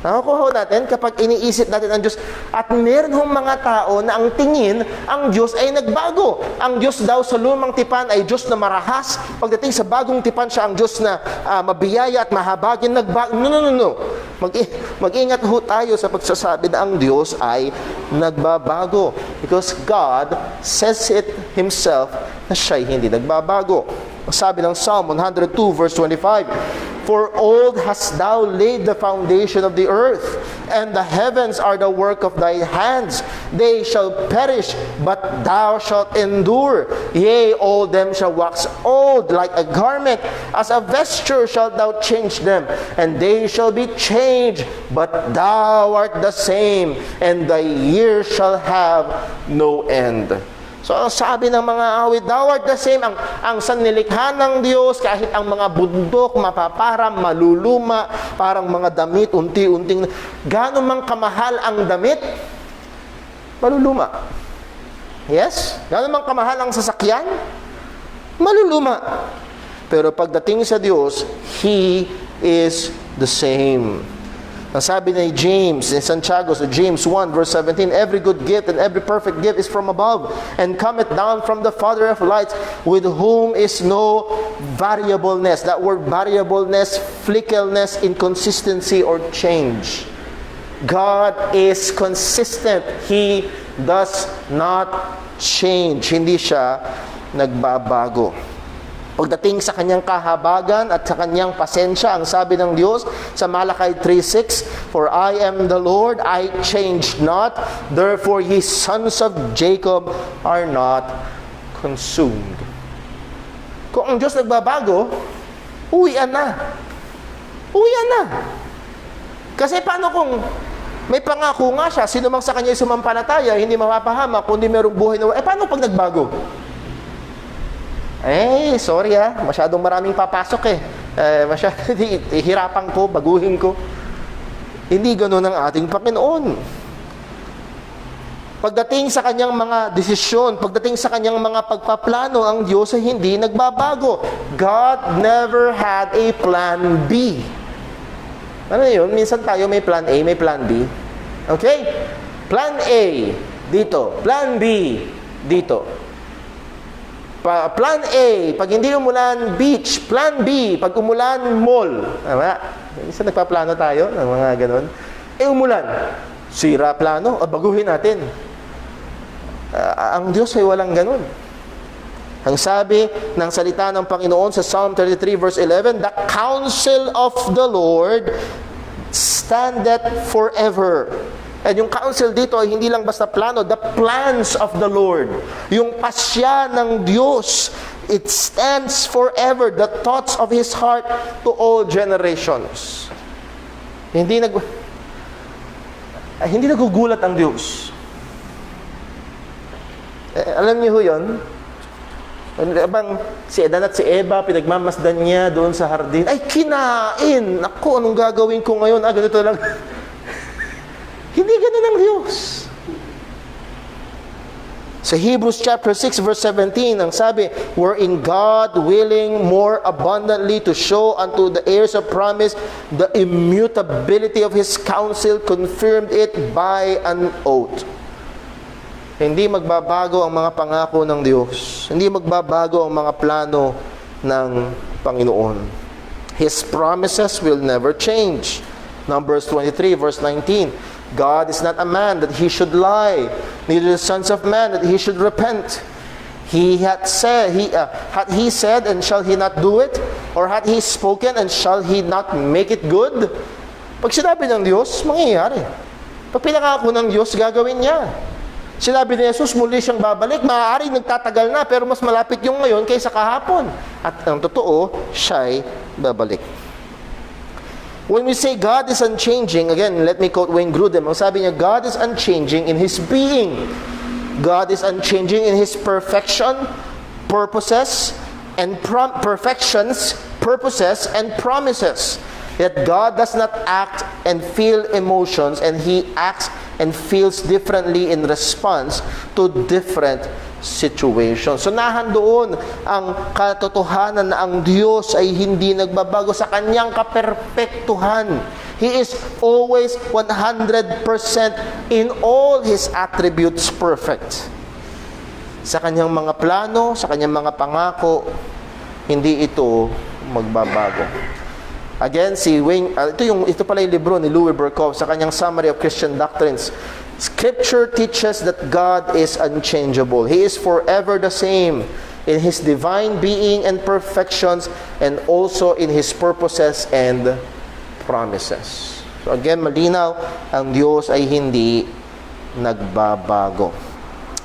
Nakukuha natin kapag iniisip natin ang Diyos at meron hong mga tao na ang tingin ang Diyos ay nagbago. Ang Diyos daw sa lumang tipan ay Diyos na marahas. Pagdating sa bagong tipan siya ang Diyos na mabiyaya at mahabagin. Nagbago. No. Mag-ingat ho tayo sa pagsasabi na ang Diyos ay nagbabago. Because God says it Himself na siya'y hindi nagbabago. Sabi ng Psalm 102 verse 25, "For old hast thou laid the foundation of the earth, and the heavens are the work of thy hands. They shall perish, but thou shalt endure. Yea, all them shall wax old like a garment. As a vesture shalt thou change them, and they shall be changed, but thou art the same, and thy years shall have no end." So, ang sabi ng mga awit, thou art the same, ang sanlilikha ng Diyos, kahit ang mga bundok, mapaparam, maluluma, parang mga damit, unti-unting, gano'n mang kamahal ang damit, maluluma. Yes? Gano'n mang kamahal ang sasakyan, maluluma. Pero pagdating sa Diyos, He is the same. Ang sabi ni James, in Santiago, so James 1 verse 17, "Every good gift and every perfect gift is from above, and cometh down from the Father of lights, with whom is no variableness." That word variableness, fickleness, inconsistency, or change. God is consistent. He does not change. Hindi siya nagbabago. Pagdating sa kanyang kahabagan at sa kanyang pasensya, ang sabi ng Diyos sa Malakay 3:6, "For I am the Lord, I change not, therefore ye sons of Jacob are not consumed." Kung ang Diyos nagbabago, uwian na. Uwian na. Kasi paano kung may pangako nga siya, sino mang sa kanya sumampalataya, hindi mapapahamak, kundi merong buhay na paano pag nagbago? Sorry masyadong maraming papasok hirapan ko, baguhin ko. Hindi ganoon ang ating Panginoon. Pagdating sa kanyang mga desisyon, pagdating sa kanyang mga pagpaplano, ang Diyos ay hindi nagbabago. God never had a plan B. Ano yun? Minsan tayo may plan A, may plan B. Okay? Plan A, dito. Plan B, dito. Plan A, pag hindi umulan, beach. Plan B, pag umulan, mall. Tama? Isa nagpaplano tayo ng mga ganon. Umulan. Sira plano. Baguhin natin. Ang Diyos ay walang ganon. Ang sabi ng salita ng Panginoon sa Psalm 33 verse 11, "The counsel of the Lord standeth forever." At yung counsel dito ay hindi lang basta plano, the plans of the Lord. Yung pasya ng Diyos, it stands forever, the thoughts of His heart to all generations. Hindi nagugulat ang Diyos. Alam niyo ho yun? Abang si Adan at si Eva, pinagmamasdan niya doon sa hardin. Ay, kinain! Naku, anong gagawin ko ngayon? Ganito lang. Hindi ganun ang Diyos. Sa Hebrews chapter 6 verse 17, ang sabi, "Wherein God willing more abundantly to show unto the heirs of promise the immutability of His counsel, confirmed it by an oath." Hindi magbabago ang mga pangako ng Diyos. Hindi magbabago ang mga plano ng Panginoon. His promises will never change. Numbers 23, verse 19. God is not a man that he should lie, neither the sons of man that he should repent. He had said, had he said, and shall he not do it? Or had he spoken, and shall he not make it good? Pag sinabi ng Diyos, mangyayari. Pag pinangako ng Diyos, gagawin niya. Sinabi ni Jesus, muli siyang babalik. Maaaring nagtatagal na, pero mas malapit yung ngayon kaysa kahapon. At ang totoo, siya'y babalik. When we say God is unchanging, again, let me quote Wayne Grudem. Ang sabi niya, God is unchanging in His being. God is unchanging in His perfection, purposes, and purposes, and promises. That God does not act and feel emotions, and He acts and feels differently in response to different situations. So nahandoon ang katotohanan na ang Diyos ay hindi nagbabago sa Kanyang kaperpektuhan. He is always 100% in all His attributes perfect. Sa Kanyang mga plano, sa Kanyang mga pangako, hindi ito magbabago. Again, ito pala yung libro ni Louis Berkhof sa kanyang Summary of Christian Doctrines. Scripture teaches that God is unchangeable. He is forever the same in His divine being and perfections, and also in His purposes and promises. So again, malinaw, ang Diyos ay hindi nagbabago.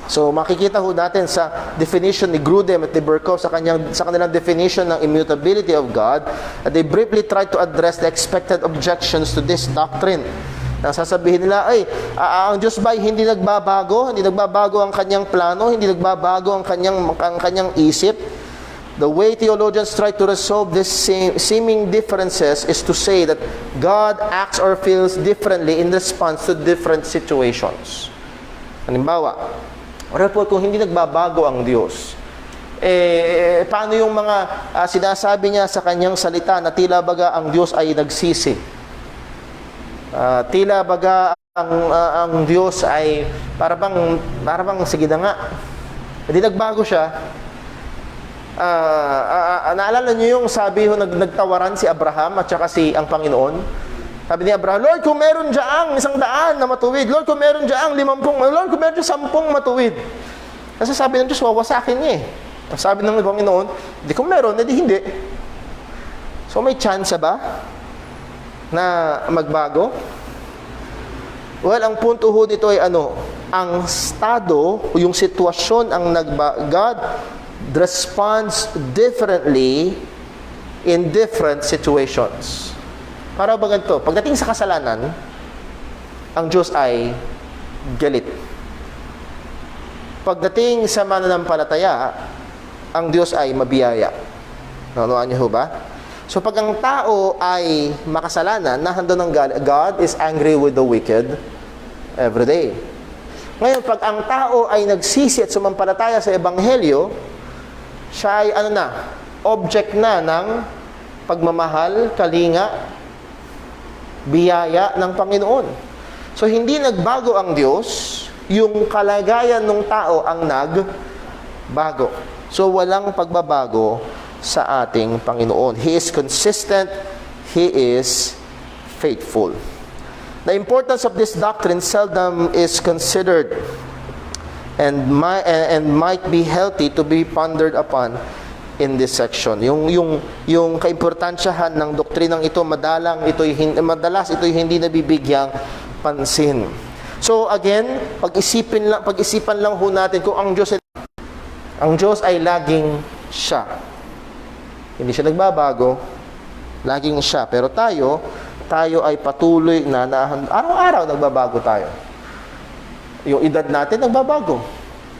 So makikita ho natin sa definition ni Grudem at ni Berkhof sa kanilang definition ng immutability of God, they briefly try to address the expected objections to this doctrine. Nang sasabihin nila, ang Diyos ba ay hindi nagbabago? Hindi nagbabago ang Kanyang plano? Hindi nagbabago ang Kanyang isip? The way theologians try to resolve these seeming differences is to say that God acts or feels differently in response to different situations. Halimbawa, kung hindi nagbabago ang Diyos, paano yung mga sinasabi niya sa Kanyang salita na tila baga ang Diyos ay nagsisi? Tila baga ang Diyos ay para bang sige na nga. Hindi nagbago siya. Naalala niyo yung sabi nagtawaran si Abraham at saka ang Panginoon? Sabi ni Abraham, Lord, kung meron diyang 100 na matuwid. Lord, kung meron diyang 50. Lord, kung meron diyang 10 matuwid. Kasi sabi ng Diyos, wawasakin niya eh. Sabi ng Panginoon, di kung meron, edi hindi. So may chance ba na magbago? Well, ang punto ho dito ay ang estado, yung sitwasyon God responds differently in different situations. Para ba ganito? Pagdating sa kasalanan, ang Diyos ay galit. Pagdating sa mananampalataya, ang Diyos ay mabiyaya. Naunawaan niyo ba? So pag ang tao ay makasalanan, nahandon ng God is angry with the wicked every day. Ngayon, pag ang tao ay nagsisi at sumampalataya sa Ebanghelyo, siya ay object na ng pagmamahal, kalinga, biyaya ng Panginoon. So, hindi nagbago ang Diyos, yung kalagayan ng tao ang nagbago. So, walang pagbabago sa ating Panginoon. He is consistent. He is faithful. The importance of this doctrine seldom is considered and might be healthy to be pondered upon in this section. Yung kaimportansyahan ng doktrinang ito, madalas ito'y hindi nabibigyang pansin. So again, pag-isipan lang ho natin kung ang Diyos ay laging siya. Hindi siya nagbabago, laging siya. Pero tayo ay patuloy na araw-araw nagbabago tayo. Yung edad natin nagbabago.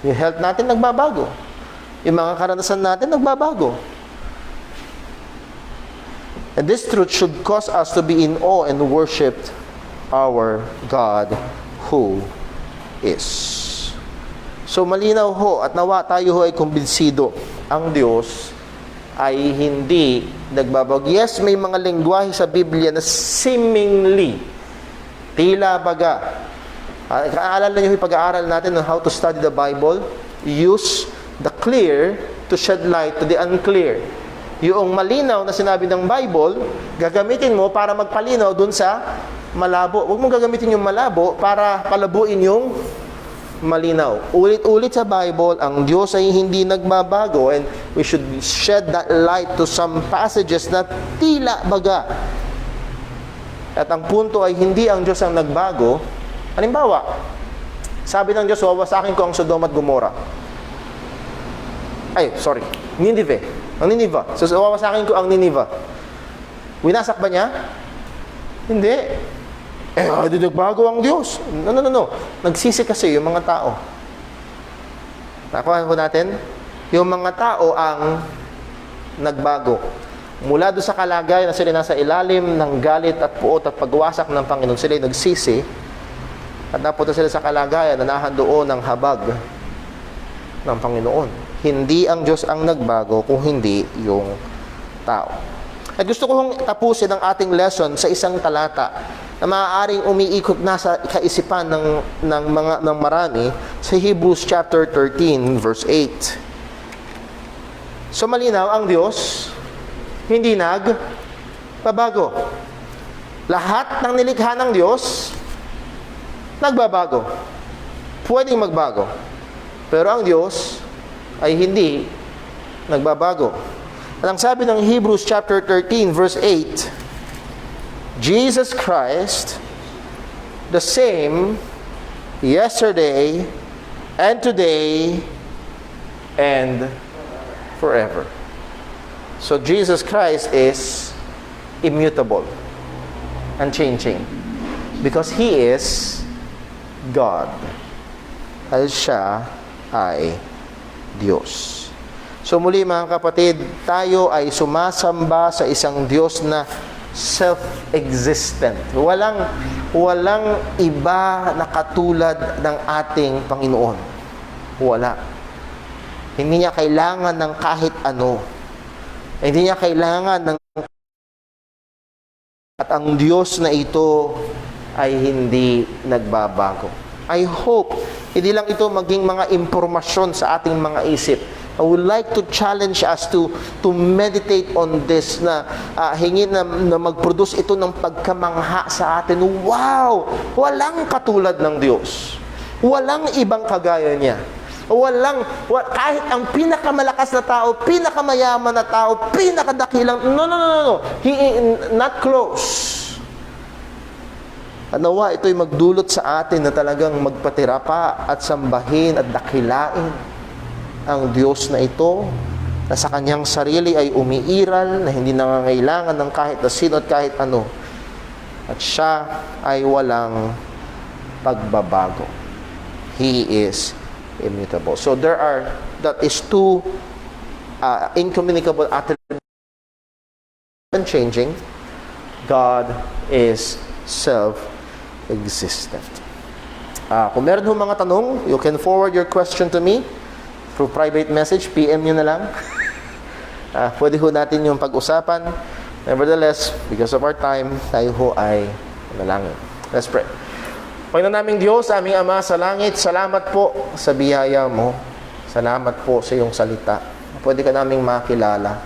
Yung health natin nagbabago. Yung mga karanasan natin nagbabago. And this truth should cause us to be in awe and worship our God who is. So malinaw ho at nawa tayo ho ay kumbinsido. Ang Diyos ay hindi nagbabago. Yes, may mga lengguwahe sa Biblia na seemingly tila baga. Kaalala niyo yung pag-aaral natin on how to study the Bible? Use the clear to shed light to the unclear. Yung malinaw na sinabi ng Bible, gagamitin mo para magpalinaw dun sa malabo. Huwag mong gagamitin yung malabo para palabuin yung malinaw. Ulit-ulit sa Bible, ang Diyos ay hindi nagbabago, and we should shed that light to some passages na tila baga. At ang punto ay hindi ang Diyos ang nagbago. Halimbawa, sabi ng Diyos, wawasakin ko ang Sodom at Gomorrah. Nineveh. Ang Nineveh. So, wawasakin ko ang Nineveh. Winasak ba niya? Hindi. Hindi nagbago ang Diyos. No. Nagsisi kasi yung mga tao. Nakuha ko natin? Yung mga tao ang nagbago. Mula doon sa kalagayan na sila nasa ilalim ng galit at puot at pagwasak ng Panginoon, sila nagsisi at napunta sila sa kalagayan na nahandoon ng habag ng Panginoon. Hindi ang Diyos ang nagbago kung hindi yung tao. At gusto kong tapusin ang ating lesson sa isang talata na maaaring umiikot na sa kaisipan ng marami sa Hebrews chapter 13 verse 8. So malinaw, ang Diyos hindi nagbabago. Lahat ng nilikha ng Diyos nagbabago. Pwedeng magbago. Pero ang Diyos ay hindi nagbabago. At ang sabi ng Hebrews chapter 13 verse 8, Jesus Christ, the same yesterday and today and forever. So Jesus Christ is immutable, unchanging, because He is God. At siya ay Diyos. So muli mga kapatid, tayo ay sumasamba sa isang Diyos na self-existent. Walang iba na katulad ng ating Panginoon. Wala. Hindi niya kailangan ng kahit ano. Hindi niya kailangan ng... At ang Diyos na ito ay hindi nagbabago. I hope, hindi lang ito maging mga impormasyon sa ating mga isip. I would like to challenge us to meditate on this na hingin na mag-produce ito ng pagkamangha sa atin. Wow! Walang katulad ng Diyos. Walang ibang kagaya niya. Kahit ang pinakamalakas na tao, pinakamayaman na tao, pinakadakilang, no. He not close. At nawa, ito'y magdulot sa atin na talagang magpatira pa at sambahin at dakilain ang Diyos na ito, na sa kanyang sarili ay umiiral, na hindi nangangailangan ng kahit na sino at kahit ano. At siya ay walang pagbabago. He is immutable. So that is two incommunicable attributes. Unchanging. God is self-existent. Kung meron ho mga tanong, you can forward your question to me through private message, PM nyo na lang. Pwede ho natin yung pag-usapan. Nevertheless, because of our time, tayo ho ay manalangin. Let's pray. Panginoon naming Diyos, aming Ama sa langit, salamat po sa biyaya mo. Salamat po sa iyong salita. Pwede ka naming makilala.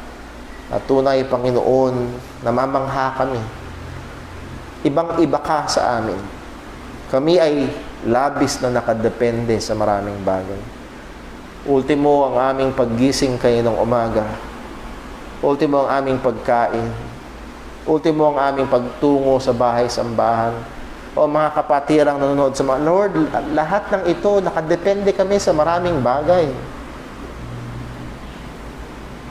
At tunay, Panginoon, namamangha kami. Ibang-iba ka sa amin. Kami ay labis na nakadepende sa maraming bagay. Ultimo ang aming paggising kayo ng umaga. Ultimo ang aming pagkain. Ultimo ang aming pagtungo sa bahay-sambahan. O mga kapatirang nanonood sa mga, Lord, lahat ng ito, nakadepende kami sa maraming bagay.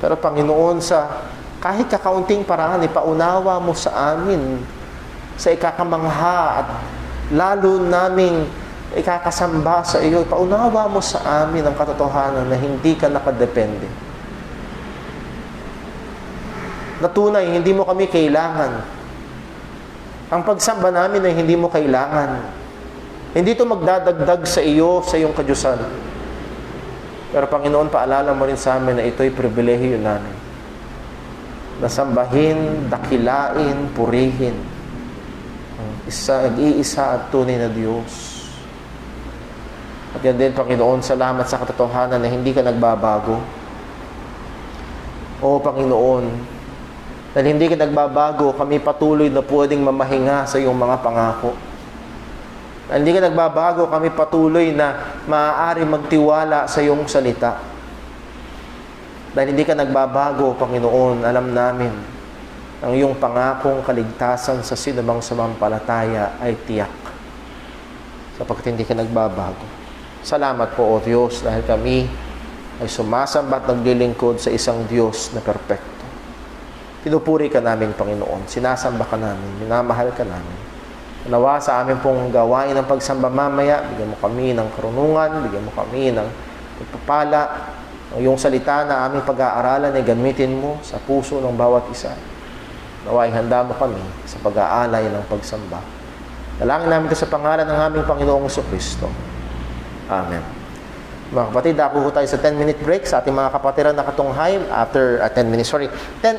Pero Panginoon, sa kahit kakaunting paraan, ipaunawa mo sa amin sa ikakamangha at lalo naming ikakasamba sa iyo. Ipaunawa mo sa amin ang katotohanan na hindi ka nakadepende. Natunay, hindi mo kami kailangan. Ang pagsamba namin ay hindi mo kailangan. Hindi ito magdadagdag sa iyo, sa iyong kadyusan. Pero Panginoon, paalala mo rin sa amin na ito'y pribilehiyo namin. Nasambahin, dakilain, purihin. Nag-iisa at tunay na Diyos. At yan din, Panginoon, salamat sa katotohanan na hindi ka nagbabago. O Panginoon, dahil hindi ka nagbabago, kami patuloy na pwedeng mamahinga sa iyong mga pangako. Dahil hindi ka nagbabago, kami patuloy na maaari magtiwala sa iyong salita. Dahil hindi ka nagbabago, Panginoon, alam namin, ang iyong pangakong kaligtasan sa sinumang samampalataya ay tiyak. Sapagkat hindi ka nagbabago. Salamat po, O Diyos, dahil kami ay sumasamba at naglilingkod sa isang Diyos na perpekto. Pinupuri ka namin, Panginoon. Sinasamba ka namin. Minamahal ka namin. Nawa sa amin pong gawain ng pagsamba mamaya, bigyan mo kami ng karunungan, bigyan mo kami ng pagpapala. Ang iyong salita na aming pag-aaralan ay gamitin mo sa puso ng bawat isa. Nawa handa mo kami sa pag-aalay ng pagsamba. Dalangin namin ito sa pangalan ng aming Panginoong Kristo. Amen. Mga kapatid, ako tayo sa 10-minute break sa ating mga kapatiran na katunghay. After 10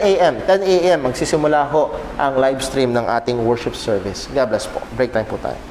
a.m. magsisimula ho ang live stream ng ating worship service. God bless po. Break time po tayo.